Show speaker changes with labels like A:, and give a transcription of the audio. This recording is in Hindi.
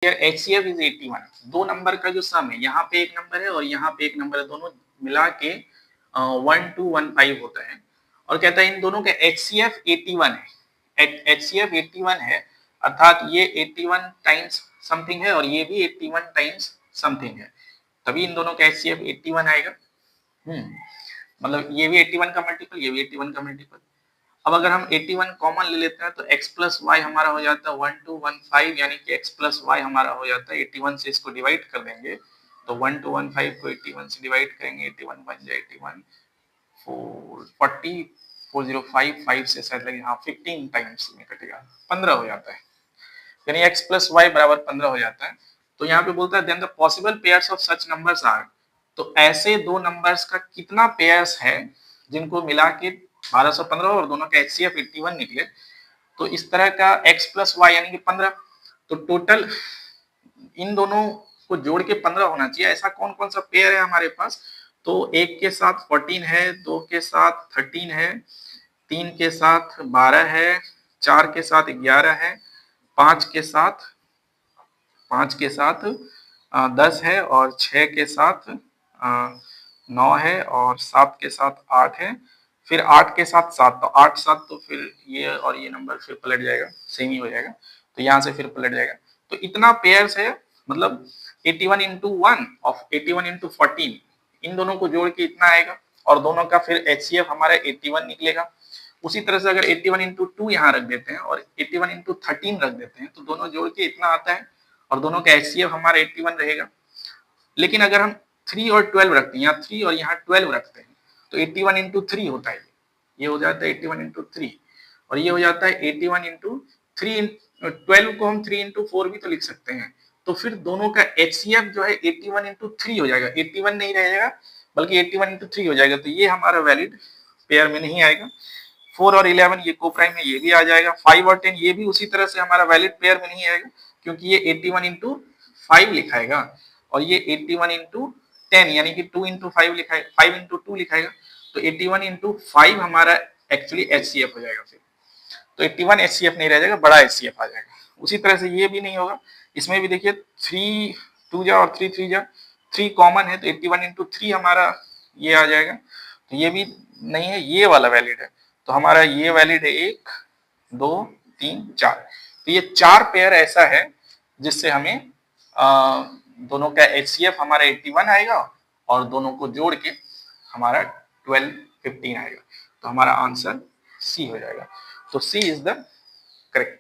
A: HCF is 81। दो नंबर का जो सम है, यहाँ पे एक नंबर है और यहाँ पे एक नंबर है, दोनों मिला के 1215 होता है। और कहता है इन दोनों का HCF 81 है। HCF 81 है, अर्थात ये 81 टाइम्स समथिंग है और ये भी 81 टाइम्स समथिंग है, तभी इन दोनों का HCF 81 आएगा। मतलब ये भी 81 का मल्टीपल, ये भी 81 का मल्टीपल। अब अगर हम 81 कॉमन ले लेते हैं तो x प्लस वाई हमारा हो जाता है 1215, यानी कि x प्लस वाई हमारा हो जाता है 81 से इसको डिवाइड कर देंगे तो 1215 को 81 से डिवाइड करेंगे, 81 बन जाए 81 440 4055 5 से शायद लगे, हाँ 15 टाइम्स में कटेगा, 15 हो जाता है, यानी x प्लस वाई बराबर 15 हो जाता है। तो यहाँ पे बोलता है then the possible pairs of such numbers are, तो ऐसे दो नंबर्स का कितना पेयर्स है जिनको मिला के 1215 और दोनों का HCF 81 निकले। तो इस तरह का x प्लस वाई यानी कि 15, तो टोटल इन दोनों को जोड़ के 15 होना चाहिए। ऐसा कौन कौन सा पेयर है हमारे पास, तो एक के साथ 14 है, दो के साथ 13 है, तीन के साथ 12 है, चार के साथ 11 है, पांच के साथ 10 है, और 6 के साथ 9 है, और 7 के साथ 8 है, फिर 8 के साथ 7, तो 8 7 तो फिर ये और ये नंबर फिर पलट जाएगा, सेम ही हो जाएगा, तो यहाँ से फिर पलट जाएगा। तो इतना पेयर्स है, मतलब 81 इंटू 1 और 81 इंटू 14, इन दोनों को जोड़ के इतना आएगा, और दोनों का फिर HCF हमारा 81 निकलेगा। उसी तरह से अगर 81 इंटू 2 यहाँ रख देते हैं और 81 इंटू 13 रख देते हैं तो दोनों जोड़ के इतना आता है, और दोनों का HCF हमारा 81 रहेगा। लेकिन अगर हम 3 और 12 रखते हैं, यहाँ 3 और यहाँ 12 रखते हैं, तो 81 इंटू 3 होता है, ये हो जाता है 81 इंटू 3, और ये हो जाता है 81 इंटू 3। 12 को हम 3 इंटू 4 भी तो लिख सकते हैं, तो फिर दोनों का HCF जो है 81 इंटू 3 हो जाएगा, 81 नहीं रहेगा बल्कि 81 इंटू 3 हो जाएगा, तो ये हमारा वैलिड पेयर में नहीं आएगा। 4 और 11 ये कोप्राइम है, ये भी आ जाएगा। 5 और 10 ये भी उसी तरह से हमारा वैलिड पेयर में नहीं आएगा, क्योंकि ये 81 इंटू 5 लिखाएगा और ये 81 इंटू 10 यानी कि 2 इंटू 5 लिखाएगा, 5 इंटू 2 लिखाएगा, तो 81 इंटू 5 हमारा एक्चुअली HCF हो जाएगा। फिर तो 81 HCF नहीं रह जाएगा, बड़ा HCF आ जाएगा। उसी तरह से ये भी नहीं होगा, इसमें भी देखिए 3 2 जा और 3 3 जा, 3 कॉमन है तो 81 इंटू 3 हमारा ये आ जाएगा, तो ये भी नहीं है, ये वाला वैलिड है, तो हमारा ये वैलिड है 1 2 3 4। तो ये 4 पेयर ऐसा है जिससे हमें दोनों का HCF हमारा 81 आएगा और दोनों को जोड़ के हमारा 12 15 आएगा, तो हमारा आंसर सी हो जाएगा। तो सी इज द